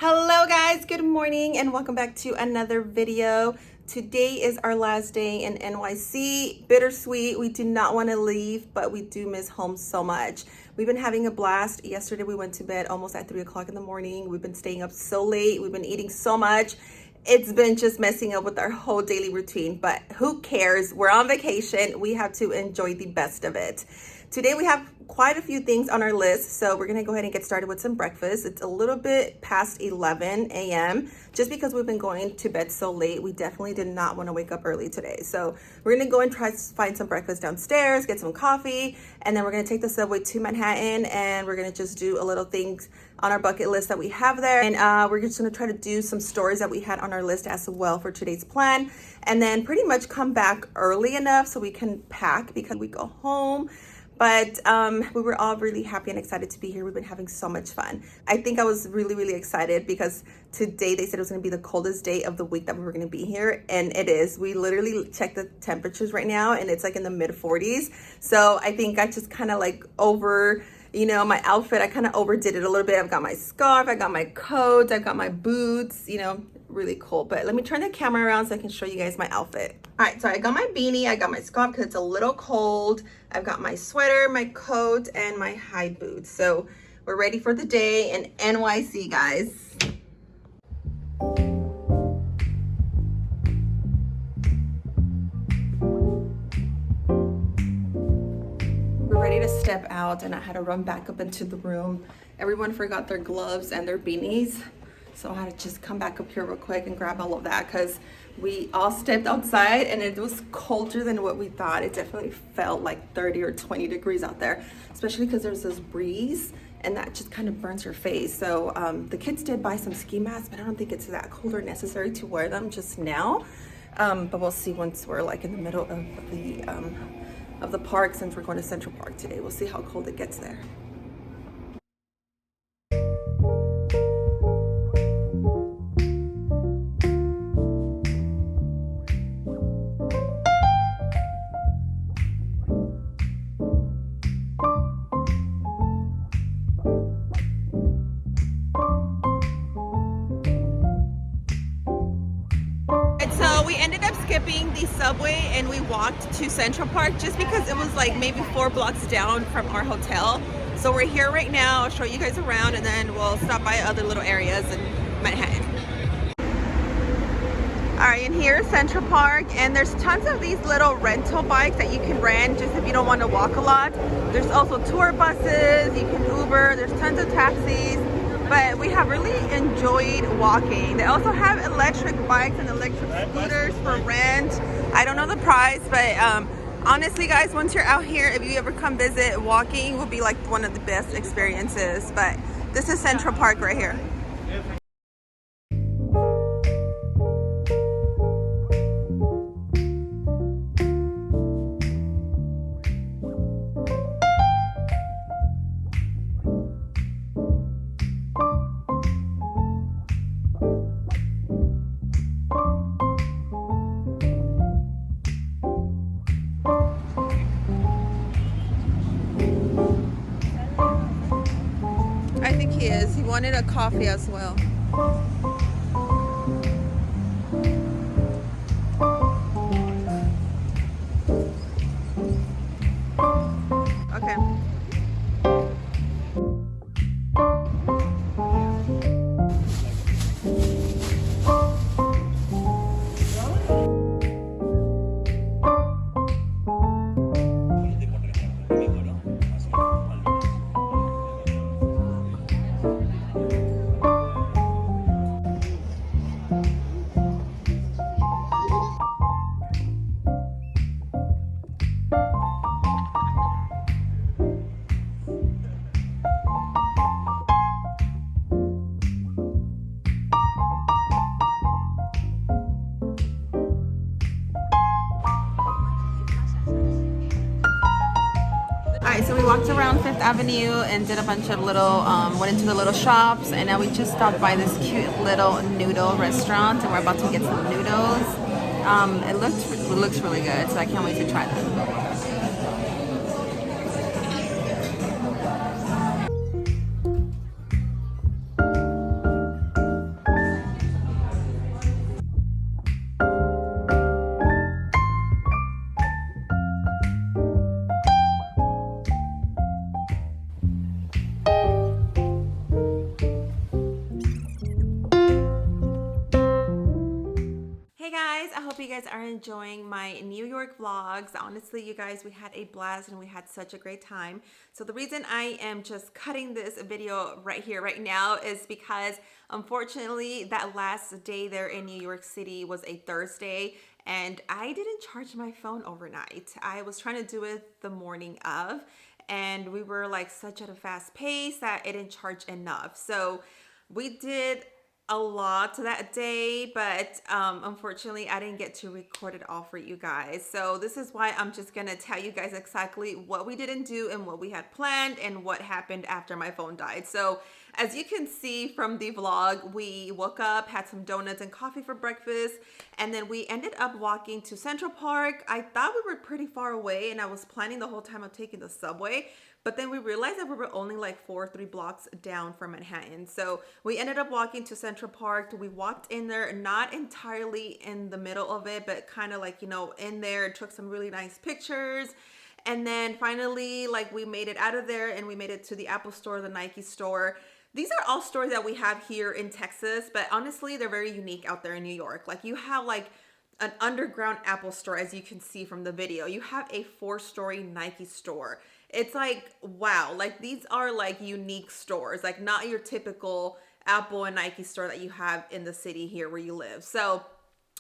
Hello guys, good morning and welcome back to another video. Today is our last day in NYC. Bittersweet. We do not want to leave, but we do miss home so much. We've been having a blast. Yesterday we went to bed almost at 3 o'clock in the morning. We've been staying up so late. We've been eating so much. It's been just messing up with our whole daily routine, but who cares? We're on vacation. We have to enjoy the best of it. Today we have quite a few things on our list, so we're gonna go ahead and get started with some breakfast. It's a little bit past 11 a.m. Just because we've been going to bed so late, we definitely did not want to wake up early today. So we're gonna go and try to find some breakfast downstairs, get some coffee, and then we're gonna take the subway to Manhattan, and we're gonna just do a little things on our bucket list that we have there. And we're just gonna try to do some stories that we had on our list as well for today's plan, and then pretty much come back early enough so we can pack because we go home. But we were all really happy and excited to be here. We've been having so much fun. I think I was really excited because today they said it was gonna be the coldest day of the week that we were gonna be here, and it is. We literally checked the temperatures right now and it's like in the mid 40s. So I think I just kind of like my outfit, I kind of overdid it a little bit. I've got my scarf, I got my coat, I've got my boots, really cool. But let me turn the camera around so I can show you guys my outfit. All right, so I got my beanie, I got my scarf because it's a little cold. I've got my sweater, my coat, and my high boots. So we're ready for the day in NYC, guys. We're ready to step out, and I had to run back up into the room. Everyone forgot their gloves and their beanies. So I had to just come back up here real quick and grab all of that because we all stepped outside and it was colder than what we thought. It definitely felt like 30 or 20 degrees out there, especially because there's this breeze and that just kind of burns your face. So the kids did buy some ski masks, but I don't think it's that cold or necessary to wear them just now. But we'll see once we're like in the middle of the park, since we're going to Central Park today. We'll see how cold it gets there. So we ended up skipping the subway and we walked to Central Park just because it was like maybe 4 blocks down from our hotel. So we're here right now. I'll show you guys around and then we'll stop by other little areas in Manhattan. All right, and here's Central Park, and there's tons of these little rental bikes that you can rent just if you don't want to walk a lot. There's also tour buses, you can Uber, there's tons of taxis. But we have really enjoyed walking. They also have electric bikes and electric scooters for rent. I don't know the price, but honestly, guys, once you're out here, if you ever come visit, walking will be like one of the best experiences. But this is Central Park right here. I think he is. He wanted a coffee as well. Okay. Alright, so we walked around Fifth Avenue and did a bunch of little, went into the little shops, and now we just stopped by this cute little noodle restaurant, and we're about to get some noodles. It looks really good, so I can't wait to try them. hope you guys are enjoying my New York vlogs. Honestly, you guys, we had a blast and we had such a great time. So the reason I am just cutting this video right here, right now, is because unfortunately that last day there in New York City was a Thursday and I didn't charge my phone overnight. I was trying to do it the morning of, and we were like such at a fast pace that it didn't charge enough. So we did a lot that day, but unfortunately I didn't get to record it all for you guys. So this is why I'm just gonna tell you guys exactly what we didn't do and what we had planned and what happened after my phone died. So as you can see from the vlog, we woke up, had some donuts and coffee for breakfast, and then we ended up walking to Central Park. I thought we were pretty far away and I was planning the whole time of taking the subway, but then we realized that we were only like 4 or 3 blocks down from Manhattan. So we ended up walking to Central Park. We walked in there, not entirely in the middle of it, but kind of like, you know, in there, took some really nice pictures. And then finally, like, we made it out of there and we made it to the Apple store, the Nike store. These are all stores that we have here in Texas, but honestly, they're very unique out there in New York. Like, you have like an underground Apple store, as you can see from the video. You have a 4-story Nike store. It's like, wow, like these are like unique stores, like not your typical Apple and Nike store that you have in the city here where you live. So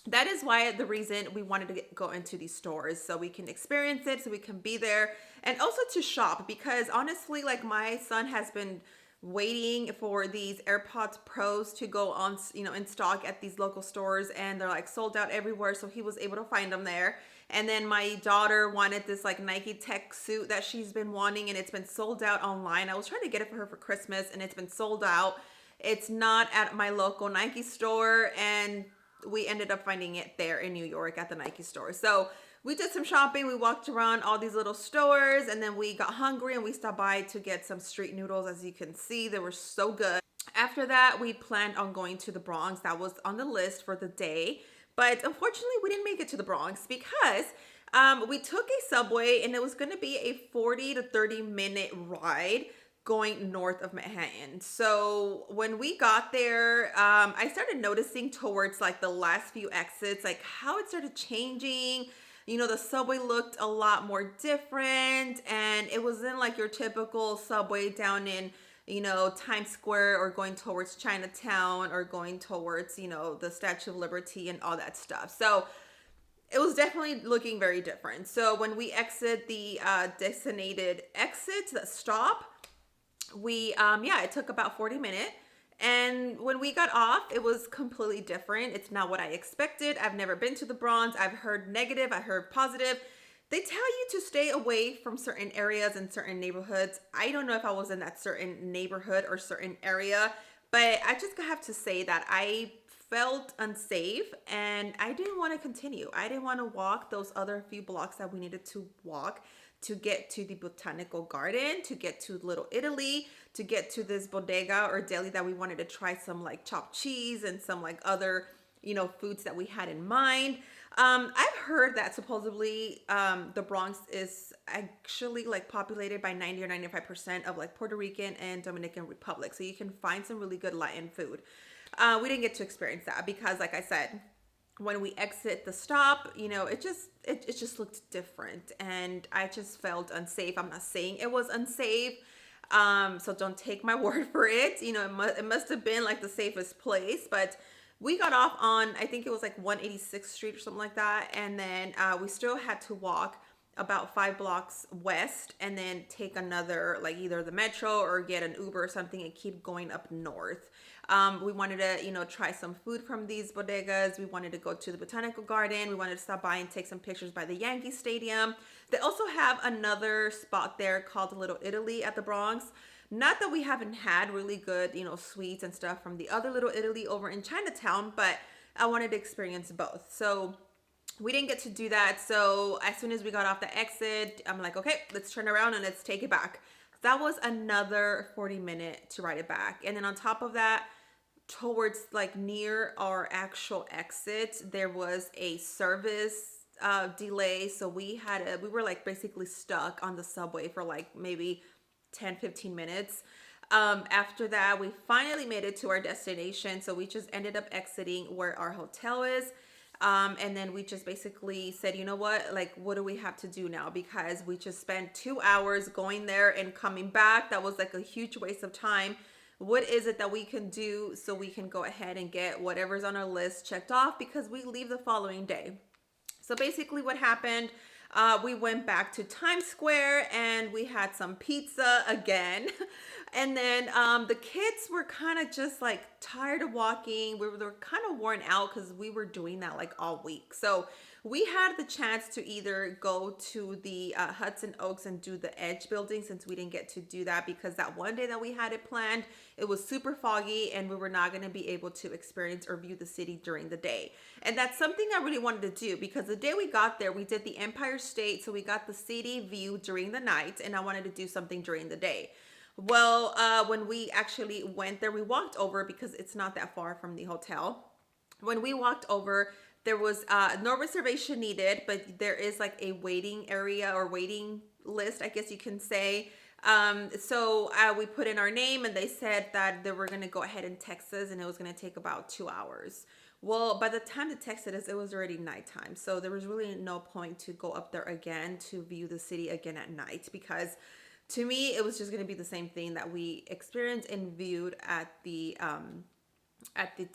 that is why the reason we wanted to go into these stores, so we can experience it, so we can be there, and also to shop, because honestly, like, my son has been waiting for these AirPods Pros to go on, you know, in stock at these local stores, and they're like sold out everywhere, so he was able to find them there. And then my daughter wanted this like Nike Tech suit that she's been wanting, and it's been sold out online. I was trying to get it for her for Christmas and it's been sold out. It's not at my local Nike store, and we ended up finding it there in New York at the Nike store. So we did some shopping. We walked around all these little stores, and then we got hungry and we stopped by to get some street noodles. As you can see, they were so good. After that, we planned on going to the Bronx. That was on the list for the day, but unfortunately we didn't make it to the Bronx because we took a subway and it was going to be a 40 to 30 minute ride going north of Manhattan. So when we got there, I started noticing towards like the last few exits, like how it started changing. You know, the subway looked a lot more different, and it wasn't like your typical subway down in, you know, Times Square, or going towards Chinatown, or going towards, you know, the Statue of Liberty and all that stuff. So it was definitely looking very different. So when we exit the designated exit, the stop, we, yeah, it took about 40 minutes. And when we got off, it was completely different. It's not what I expected. I've never been to the Bronx. I've heard negative, I heard positive. They tell you to stay away from certain areas and certain neighborhoods. I don't know if I was in that certain neighborhood or certain area, but I just have to say that I felt unsafe and I didn't want to continue. I didn't want to walk those other few blocks that we needed to walk to get to the Botanical Garden, to get to Little Italy, to get to this bodega or deli that we wanted to try some like chopped cheese and some like other, you know, foods that we had in mind. I've heard that supposedly the Bronx is actually like populated by 90 or 95% of like Puerto Rican and Dominican Republic. So you can find some really good Latin food. We didn't get to experience that because, like I said, when we exit the stop, you know, it just looked different and I just felt unsafe. I'm not saying it was unsafe, so don't take my word for it. You know, it must have been like the safest place, but we got off on, I think it was like 186th Street or something like that, and then we still had to walk about 5 blocks west and then take another, like either the metro or get an Uber or something and keep going up north. We wanted to, you know, try some food from these bodegas. We wanted to go to the Botanical Garden. We wanted to stop by and take some pictures by the Yankee Stadium. They also have another spot there called Little Italy at the Bronx. Not that we haven't had really good, you know, sweets and stuff from the other Little Italy over in Chinatown, but I wanted to experience both. So we didn't get to do that. So as soon as we got off the exit, I'm like, okay, let's turn around and let's take it back. That was another 40 minutes to ride it back. And then on top of that, towards like near our actual exit, there was a service delay. So we were like basically stuck on the subway for like maybe 10-15 minutes. After that, we finally made it to our destination. So we just ended up exiting where our hotel is. And then we just basically said, you know what, like, what do we have to do now? Because we just spent 2 hours going there and coming back. That was like a huge waste of time. What is it that we can do so we can go ahead and get whatever's on our list checked off, because we leave the following day. So basically what happened, we went back to Times Square and we had some pizza again. And then the kids were kind of just like tired of walking. They were kind of worn out because we were doing that like all week. So we had the chance to either go to the Hudson Oaks and do the Edge building, since we didn't get to do that because that one day that we had it planned, it was super foggy and we were not going to be able to experience or view the city during the day. And that's something I really wanted to do, because the day we got there, we did the Empire State. So we got the city view during the night, and I wanted to do something during the day. Well, when we actually went there, we walked over because it's not that far from the hotel. When we walked over, there was no reservation needed, but there is like a waiting area or waiting list, I guess you can say. So we put in our name and they said that they were going to go ahead and text us, and it was going to take about 2 hours. Well, by the time they texted us, it was already nighttime. So there was really no point to go up there again to view the city again at night, because to me, it was just going to be the same thing that we experienced and viewed at the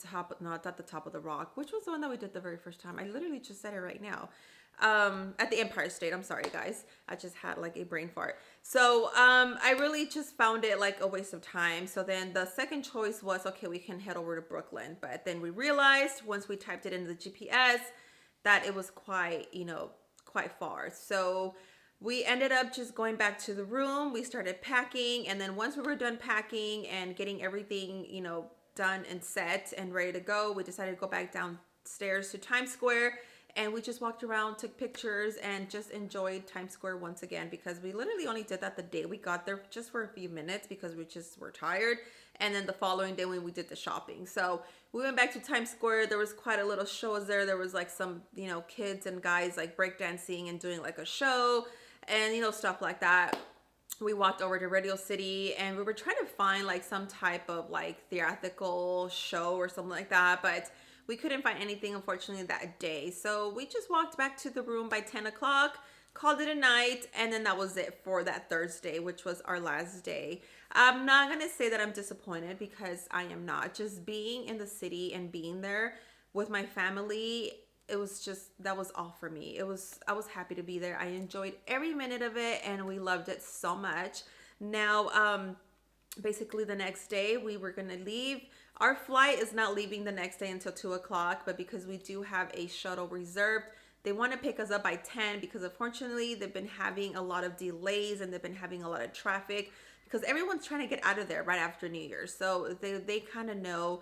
top, not at the top of the rock, which was the one that we did the very first time. I literally just said it right now. At the Empire State. I'm sorry, guys. I just had like a brain fart. So I really just found it like a waste of time. So then the second choice was, okay, we can head over to Brooklyn. But then we realized once we typed it into the GPS that it was quite, quite far. So we ended up just going back to the room. We started packing. And then once we were done packing and getting everything, done and set and ready to go, we decided to go back downstairs to Times Square, and we just walked around, took pictures, and just enjoyed Times Square once again, because we literally only did that the day we got there, just for a few minutes because we just were tired. And then the following day when we did the shopping. So we went back to Times Square. There was quite a little shows there. There was like some, kids and guys like breakdancing and doing like a show and, stuff like that. We walked over to Radio City and we were trying to find like some type of like theatrical show or something like that, but we couldn't find anything, unfortunately, that day. So we just walked back to the room by 10 o'clock, called it a night, and then that was it for that Thursday, which was our last day. I'm not going to say that I'm disappointed, because I am not. Just being in the city and being there with my family, it was just, that was all for me. I was happy to be there. I enjoyed every minute of it and we loved it so much. Now, basically the next day we were going to leave. Our flight is not leaving the next day until 2 o'clock, but because we do have a shuttle reserved, they want to pick us up by 10, because unfortunately they've been having a lot of delays and they've been having a lot of traffic, because everyone's trying to get out of there right after New Year's. So they kind of know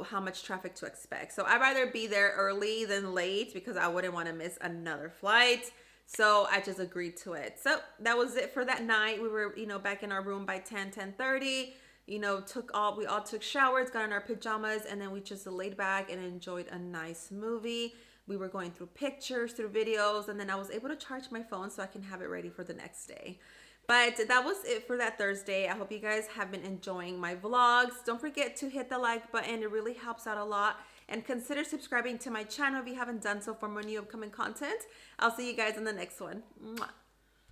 how much traffic to expect. So I'd rather be there early than late, because I wouldn't want to miss another flight. So I just agreed to it. So that was it for that night. We were, back in our room by 10:30. We all took showers, got in our pajamas, and then we just laid back and enjoyed a nice movie. We were going through pictures, through videos, and then I was able to charge my phone so I can have it ready for the next day. But that was it for that Thursday. I hope you guys have been enjoying my vlogs. Don't forget to hit the like button. It really helps out a lot. And consider subscribing to my channel if you haven't done so for more new upcoming content. I'll see you guys in the next one. Mwah.